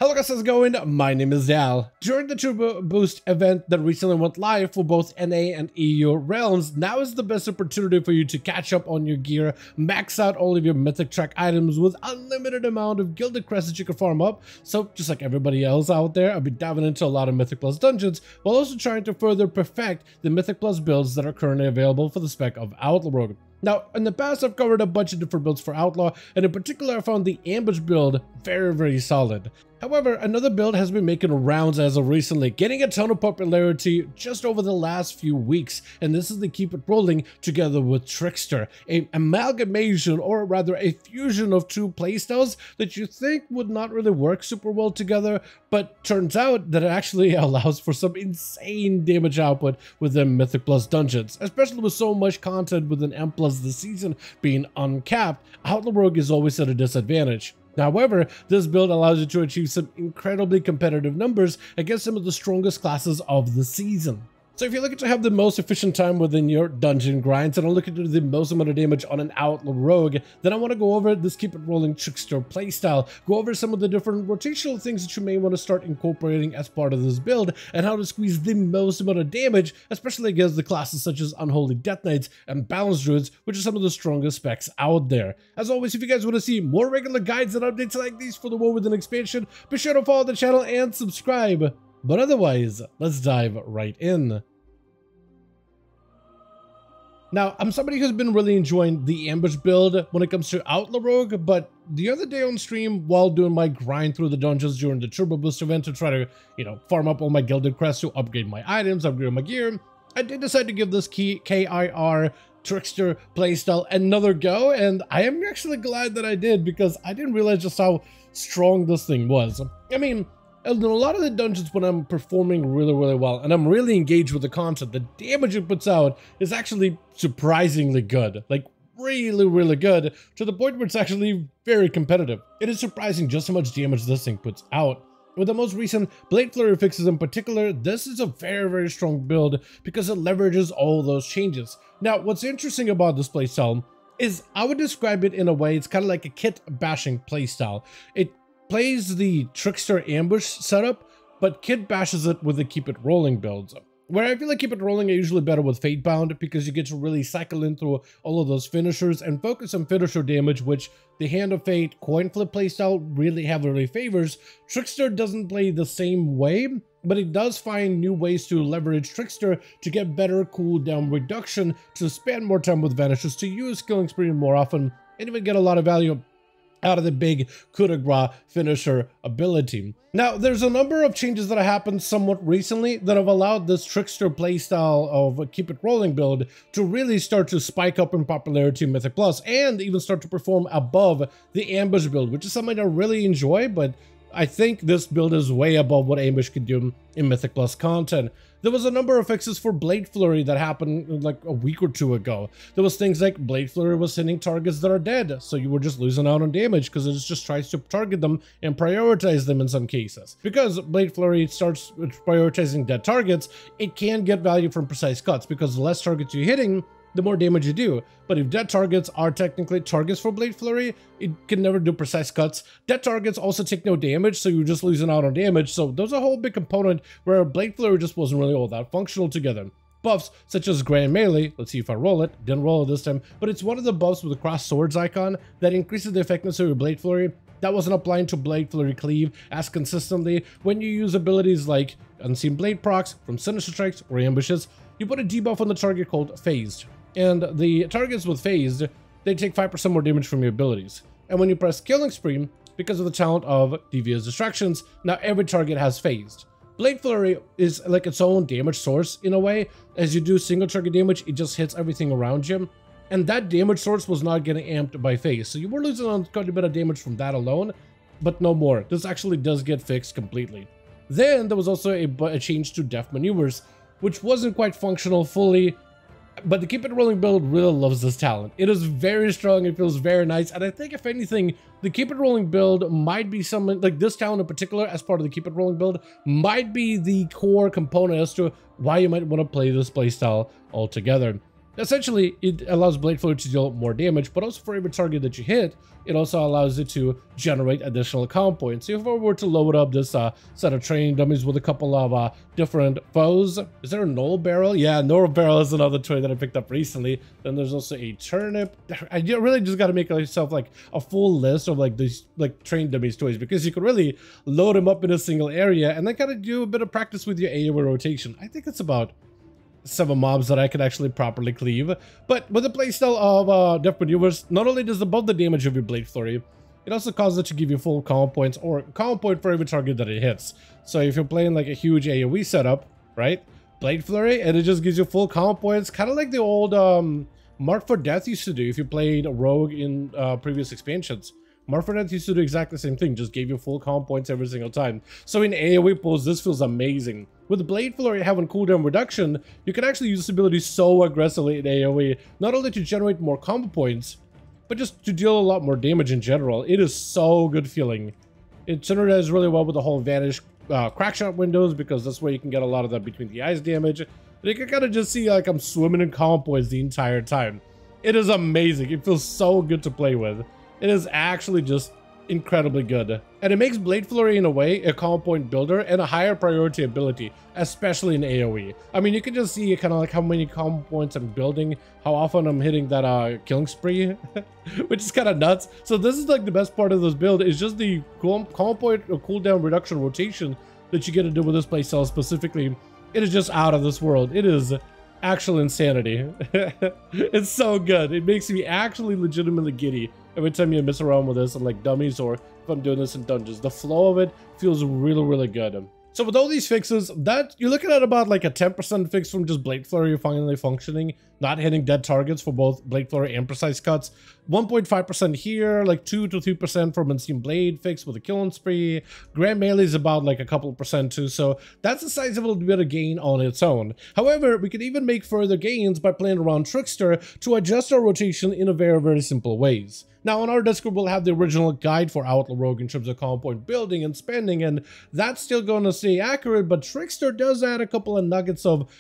Hello guys, how's it going? My name is Dal. During the Turbo Boost event that recently went live for both NA and EU realms, now is the best opportunity for you to catch up on your gear, max out all of your mythic track items with unlimited amount of gilded crests that you can farm up. So just like everybody else out there, I'll be diving into a lot of Mythic Plus dungeons while also trying to further perfect the Mythic Plus builds that are currently available for the spec of Outlaw. Now, in the past, I've covered a bunch of different builds for Outlaw, and in particular, I found the Ambush build very solid. However, another build has been making rounds as of recently, getting a ton of popularity just over the last few weeks, and this is the Keep It Rolling together with Trickster, an amalgamation, or rather a fusion of two playstyles that you think would not really work super well together, but turns out that it actually allows for some insane damage output within Mythic Plus dungeons, especially with so much content within M+ this season being uncapped. Outlaw Rogue is always at a disadvantage. However, this build allows you to achieve some incredibly competitive numbers against some of the strongest classes of the season. So if you're looking to have the most efficient time within your dungeon grinds and are looking to do the most amount of damage on an Outlaw Rogue, then I want to go over this Keep It Rolling Trickster playstyle, go over some of the different rotational things that you may want to start incorporating as part of this build, and how to squeeze the most amount of damage, especially against the classes such as Unholy Death Knights and Balance Druids, which are some of the strongest specs out there. As always, if you guys want to see more regular guides and updates like these for the War Within expansion, be sure to follow the channel and subscribe. But otherwise, let's dive right in. Now, I'm somebody who's been really enjoying the Ambush build when it comes to Outlaw Rogue, but the other day on stream, while doing my grind through the dungeons during the Turbo Boost event to try to, farm up all my gilded crests to upgrade my items, upgrade my gear, I did decide to give this KIR Trickster playstyle another go, and I am actually glad that I did, because I didn't realize just how strong this thing was. I mean, in a lot of the dungeons when I'm performing really well and I'm really engaged with the content, the damage it puts out is actually surprisingly good. Like really good, to the point where it's actually very competitive. It is surprising just how much damage this thing puts out. With the most recent Blade Flurry fixes in particular, this is a very strong build because it leverages all those changes. Now, what's interesting about this playstyle is I would describe it in a way, it's kind of like a kit bashing playstyle. It plays the Trickster Ambush setup, but kit bashes it with the Keep It Rolling builds. Where I feel like Keep It Rolling are usually better with Fatebound, because you get to really cycle in through all of those finishers and focus on finisher damage, which the Hand of Fate coin flip playstyle really heavily favors. Trickster doesn't play the same way, but it does find new ways to leverage Trickster to get better cooldown reduction, to spend more time with vanishes, to use Killing Spree more often, and even get a lot of value out of the big coup de grace finisher ability. Now, there's a number of changes that have happened somewhat recently that have allowed this Trickster playstyle of Keep It Rolling build to really start to spike up in popularity in Mythic Plus, and even start to perform above the Ambush build, which is something I really enjoy, but I think this build is way above what Ambush can do in Mythic Plus content. There was a number of fixes for Blade Flurry that happened like a week or two ago. There was things like Blade Flurry was hitting targets that are dead, so you were just losing out on damage because it just tries to target them and prioritize them in some cases. Because Blade Flurry starts prioritizing dead targets, it can get value from precise cuts, because the less targets you're hitting, the more damage you do. But if dead targets are technically targets for Blade Flurry, it can never do precise cuts. Dead targets also take no damage, so you're just losing out on damage. So there's a whole big component where Blade Flurry just wasn't really all that functional together. Buffs such as Grand Melee, let's see if I roll it, didn't roll it this time, but it's one of the buffs with the cross swords icon that increases the effectiveness of your Blade Flurry. That wasn't applying to Blade Flurry Cleave as consistently. When you use abilities like Unseen Blade procs from Sinister Strikes or Ambushes, you put a debuff on the target called Phased. And the targets with Phased, they take 5% more damage from your abilities. And when you press Killing Spree, because of the talent of Devious Distractions, now every target has Phased. Blade Flurry is like its own damage source in a way. As you do single target damage, it just hits everything around you. And that damage source was not getting amped by Phase, so you were losing on quite a bit of damage from that alone, but no more. This actually does get fixed completely. Then there was also a change to Deft Maneuvers, which wasn't quite functional fully, but the Keep It Rolling build really loves this talent. It is very strong, it feels very nice, and I think if anything, the Keep It Rolling build might be something, like this talent in particular as part of the Keep It Rolling build, might be the core component as to why you might want to play this playstyle altogether. Essentially, it allows Blade Flurry to deal more damage, but also for every target that you hit, it also allows it to generate additional comp points. So if I were to load up this set of training dummies with a couple of different foes, is there a Knoll Barrel? Yeah, Knoll Barrel is another toy that I picked up recently. Then there's also a Turnip. I really just got to make myself like a full list of like these like train dummies toys, because you could really load them up in a single area and then kind of do a bit of practice with your AoE rotation. I think it's about 7 mobs that I could actually properly cleave. But with the playstyle of Death Maneuvers, not only does it buff the damage of your Blade Flurry, it also causes it to give you full comp points, or comp point for every target that it hits. So if you're playing like a huge AoE setup, right, Blade Flurry, and it just gives you full comp points, kind of like the old Mark for Death used to do if you played Rogue in previous expansions. Mark for Death used to do exactly the same thing, just gave you full comp points every single time. So in AoE pulls, this feels amazing. With Blade Flurry having cooldown reduction, you can actually use this ability so aggressively in AoE, not only to generate more combo points, but just to deal a lot more damage in general. It is so good feeling. It synergizes really well with the whole Vanish crackshot windows, because that's where you can get a lot of that between the eyes damage. And you can kind of just see like I'm swimming in combo points the entire time. It is amazing. It feels so good to play with. It is actually just incredibly good. And it makes Blade Flurry in a way a comp point builder and a higher priority ability, especially in AoE. I mean, you can just see kind of like how many comp points I'm building, how often I'm hitting that killing spree, which is kind of nuts. So this is like the best part of this build, is just the comp point or cooldown reduction rotation that you get to do with this playstyle specifically. It is just out of this world. It is actual insanity. It's so good. It makes me actually legitimately giddy every time you mess around with this and like dummies, or if I'm doing this in dungeons. The flow of it feels really, really good. So with all these fixes, that you're looking at about like a 10% fix from just Blade Flurry finally functioning, not hitting dead targets for both Blade Flurry and Precise Cuts. 1.5% here, like 2 to 3% from Unseen Blade fix with a killing spree. Grand Melee is about like a couple percent too, so that's a sizable bit of gain on its own. However, we can even make further gains by playing around Trickster to adjust our rotation in a very, very simple ways. Now, on our Discord, we'll have the original guide for Outlaw Rogue in terms of comp point building and spending, and that's still going to stay accurate, but Trickster does add a couple of nuggets of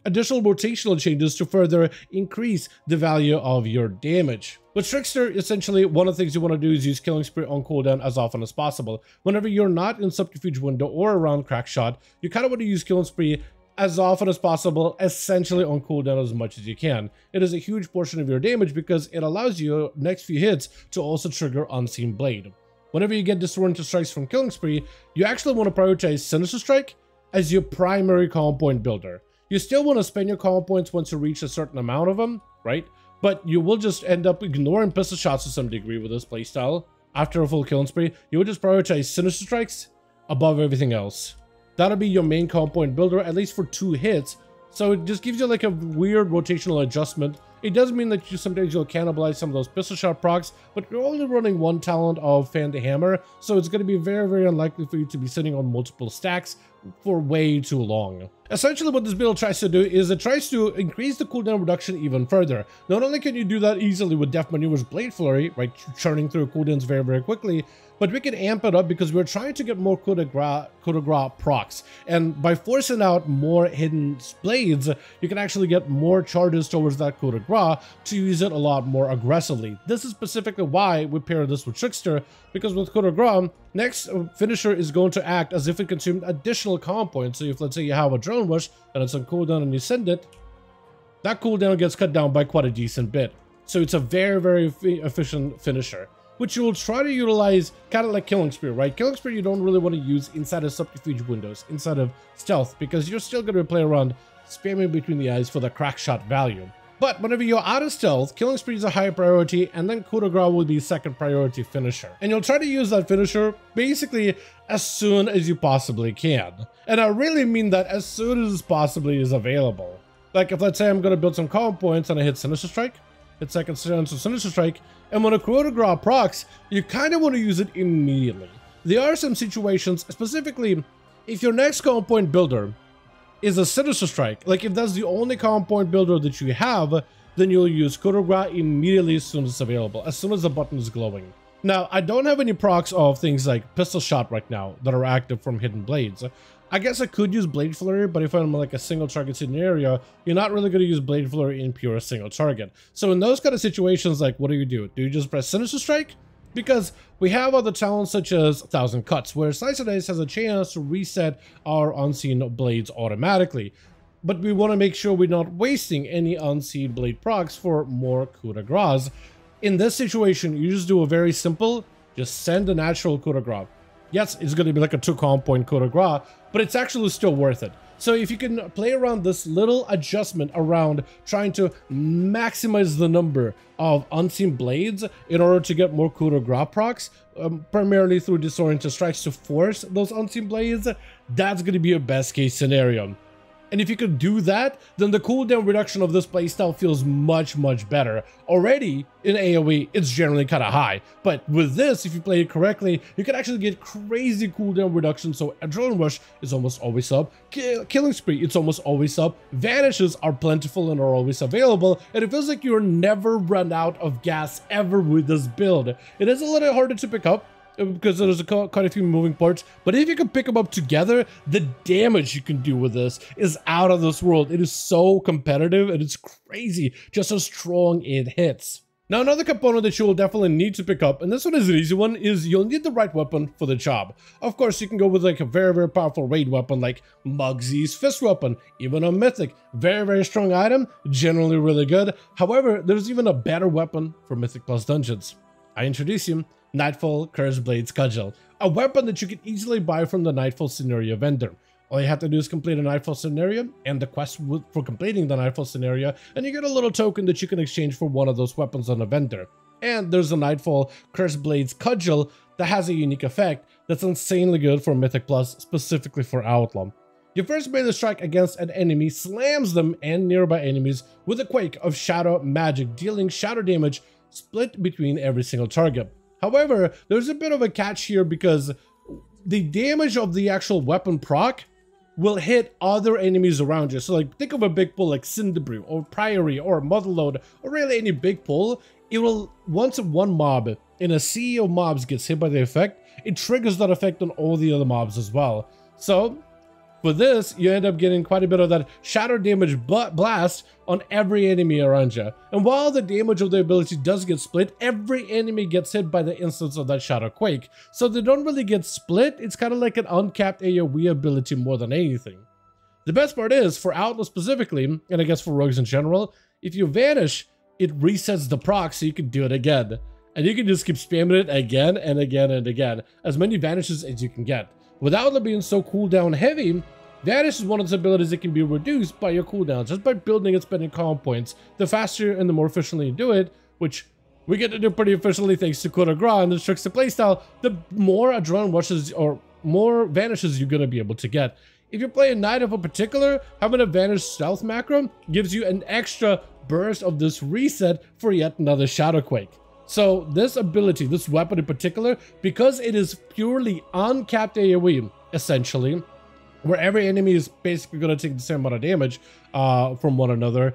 additional rotational changes to further increase the value of your damage. With Trickster, essentially, one of the things you want to do is use Killing Spree on cooldown as often as possible. Whenever you're not in Subterfuge window or around Crackshot, you kind of want to use Killing Spree as often as possible, essentially on cooldown as much as you can. It is a huge portion of your damage because it allows you next few hits to also trigger Unseen Blade. Whenever you get disoriented strikes from Killing Spree, you actually want to prioritize Sinister Strike as your primary comp point builder. You still want to spend your comp points once you reach a certain amount of them, right? But you will just end up ignoring pistol shots to some degree with this playstyle. After a full Killing Spree, you would just prioritize Sinister Strikes above everything else. That'll be your main comp point builder, at least for 2 hits. So it just gives you like a weird rotational adjustment. It does mean that sometimes you'll cannibalize some of those pistol shot procs, but you're only running 1 talent of Fan the Hammer, so it's going to be very, very unlikely for you to be sitting on multiple stacks for way too long. Essentially what this build tries to do is it tries to increase the cooldown reduction even further. Not only can you do that easily with Death Maneuvers Blade Flurry, right, churning through cooldowns very, very quickly, but we can amp it up because we're trying to get more coup de grace procs. And by forcing out more hidden blades, you can actually get more charges towards that coup de grace to use it a lot more aggressively. This is specifically why we pair this with Trickster, because with coup de grace, next finisher is going to act as if it consumed additional comp points. So if, let's say, you have a drone rush and it's on cooldown and you send it, that cooldown gets cut down by quite a decent bit. So it's a very, very efficient finisher, which you will try to utilize kind of like Killing Spree, right? Killing Spree you don't really want to use inside of Subterfuge windows, inside of Stealth, because you're still going to play around spamming between the eyes for the crack shot value. But whenever you're out of Stealth, Killing Spree is a higher priority, and then coup de grace will be second priority finisher. And you'll try to use that finisher basically as soon as you possibly can. And I really mean that as soon as possibly is available. Like if, let's say, I'm going to build some comp points and I hit Sinister Strike, hit second Sinister Strike, and when a coup de grace procs, you kind of want to use it immediately. There are some situations, specifically if your next comp point builder is a Sinister Strike, like if that's the only comp point builder that you have, then you'll use coup de grace immediately as soon as it's available, as soon as the button is glowing. Now, I don't have any procs of things like Pistol Shot right now that are active from Hidden Blades. I guess I could use Blade Flurry, but if I'm like a single target scenario, you're not really going to use Blade Flurry in pure single target. So in those kind of situations, like, what do? Do you just press Sinister Strike? Because we have other talents such as 1000 Cuts, where Slice and Dice has a chance to reset our unseen blades automatically. But we want to make sure we're not wasting any unseen blade procs for more coup de grace. In this situation, you just do a very simple, just send a natural coup de grace. Yes, it's going to be like a 2 comp point coup de grace, but it's actually still worth it. So if you can play around this little adjustment around trying to maximize the number of unseen blades in order to get more coup de grace procs, primarily through disoriented strikes to force those unseen blades, that's going to be your best case scenario. And if you could do that, then the cooldown reduction of this playstyle feels much, much better. Already, in AoE, it's generally kind of high. But with this, if you play it correctly, you can actually get crazy cooldown reduction. So Adrenaline Rush is almost always up. Killing Spree, it's almost always up. Vanishes are plentiful and are always available. And it feels like you're never run out of gas ever with this build. It is a little harder to pick up, because there's quite a few moving parts, but if you can pick them up together, the damage you can do with this is out of this world. It is so competitive and it's crazy just how strong it hits. Now, another component that you will definitely need to pick up, and this one is an easy one, is you'll need the right weapon for the job. Of course, you can go with like a very, very powerful raid weapon like Mugsy's Fist Weapon, even a Mythic. Very, very strong item, generally really good. However, there's even a better weapon for Mythic Plus dungeons. I introduce you Nightfall Cursed Blades Cudgel, a weapon that you can easily buy from the Nightfall scenario vendor. All you have to do is complete a Nightfall scenario and the quest for completing the Nightfall scenario, and you get a little token that you can exchange for one of those weapons on the vendor. And there's a Nightfall Cursed Blades Cudgel that has a unique effect that's insanely good for Mythic Plus, specifically for Outlaw. You first melee strike against an enemy, slams them and nearby enemies with a quake of shadow magic, dealing shadow damage split between every single target. However, there's a bit of a catch here because the damage of the actual weapon proc will hit other enemies around you. So like, think of a big pull like Cinderbrew or Priory or Motherload or really any big pull. It will, once one mob in a sea of mobs gets hit by the effect, it triggers that effect on all the other mobs as well. So for this, you end up getting quite a bit of that shadow damage blast on every enemy around you. And while the damage of the ability does get split, every enemy gets hit by the instance of that shadow quake. So they don't really get split. It's kind of like an uncapped AoE ability more than anything. The best part is, for Outlaw specifically, and I guess for rogues in general, if you vanish, it resets the proc so you can do it again. And you can just keep spamming it again and again and again, as many vanishes as you can get. With Outlaw being so cooldown heavy, Vanish is one of those abilities that can be reduced by your cooldowns just by building and spending comp points. The faster and the more efficiently you do it, which we get to do pretty efficiently thanks to coup de grace and the Trickster playstyle, the more Adrenaline Rushes or more Vanishes you're going to be able to get. If you're playing Knight in particular, having a Vanish stealth macro gives you an extra burst of this reset for yet another Shadow Quake. So this ability, this weapon in particular, because it is purely uncapped AoE, essentially, where every enemy is basically going to take the same amount of damage from one another,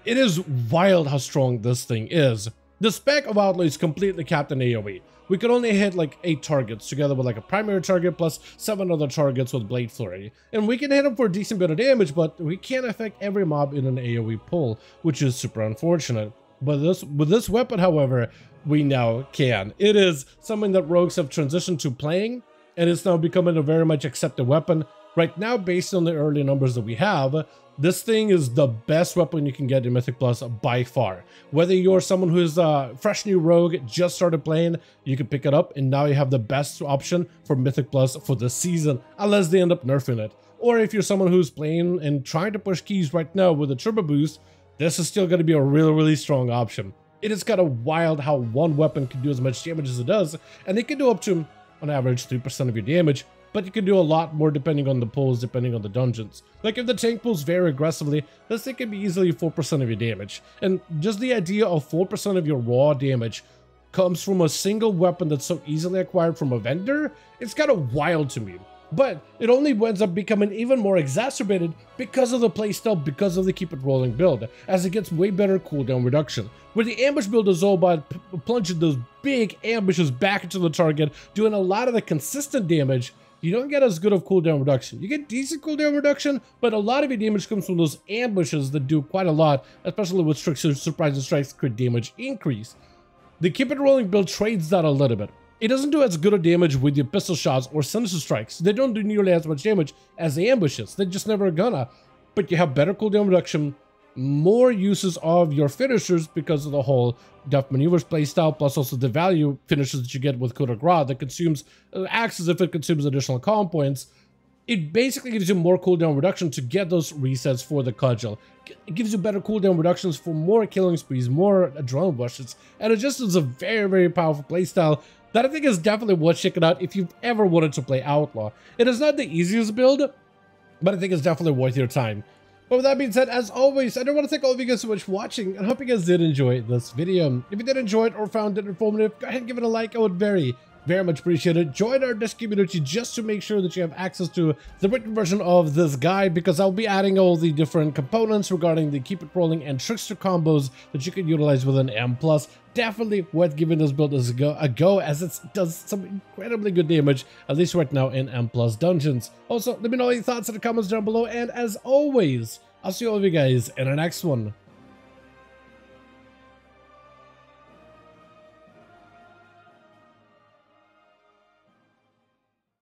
it is wild how strong this thing is. The spec of Outlaw is completely capped in AoE. We can only hit like 8 targets together with like a primary target plus 7 other targets with Blade Flurry. And we can hit them for a decent bit of damage, but we can't affect every mob in an AoE pull, which is super unfortunate. But with this weapon, however, we now can. It is something that rogues have transitioned to playing, and it's now becoming a very much accepted weapon. Right now, based on the early numbers that we have, this thing is the best weapon you can get in Mythic Plus by far. Whether you're someone who's a fresh new rogue, just started playing, you can pick it up, and now you have the best option for Mythic Plus for this season, unless they end up nerfing it. Or if you're someone who's playing and trying to push keys right now with a turbo boost, this is still going to be a really, really strong option. It is kind of wild how one weapon can do as much damage as it does, and it can do up to, on average, 3% of your damage. But you can do a lot more depending on the pulls, depending on the dungeons. Like if the tank pulls very aggressively, this thing can be easily 4% of your damage. And just the idea of 4% of your raw damage comes from a single weapon that's so easily acquired from a vendor, it's kind of wild to me. But it only ends up becoming even more exacerbated because of the playstyle, because of the keep it rolling build, as it gets way better cooldown reduction. Where the ambush build is all about plunging those big ambushes back into the target, doing a lot of the consistent damage, you don't get as good of cooldown reduction. You get decent cooldown reduction, but a lot of your damage comes from those ambushes that do quite a lot, especially with surprise strikes, crit damage increase. The Keep It Rolling build trades that a little bit. It doesn't do as good a damage with your pistol shots or sinister strikes. They don't do nearly as much damage as the ambushes. They're just never gonna. But you have better cooldown reduction, more uses of your finishers because of the whole Death Maneuvers playstyle, plus also the value finishes that you get with Coup de Grace that consumes, acts as if it consumes additional comp points. It basically gives you more cooldown reduction to get those resets for the cudgel. It gives you better cooldown reductions for more killing sprees, more adrenaline rushes, and it just is a very, very powerful playstyle that I think is definitely worth checking out if you've ever wanted to play Outlaw. It is not the easiest build, but I think it's definitely worth your time. But with that being said, as always, I do want to thank all of you guys so much for watching, and hope you guys did enjoy this video. If you did enjoy it or found it informative, go ahead and give it a like. I would very much appreciate it. Join our Discord community just to make sure that you have access to the written version of this guide, because I'll be adding all the different components regarding the Keep It Rolling and Trickster combos that you can utilize within M+. Definitely worth giving this build a go, as it does some incredibly good damage, at least right now in M+ dungeons. Also, let me know your thoughts in the comments down below, and as always, I'll see all of you guys in the next one.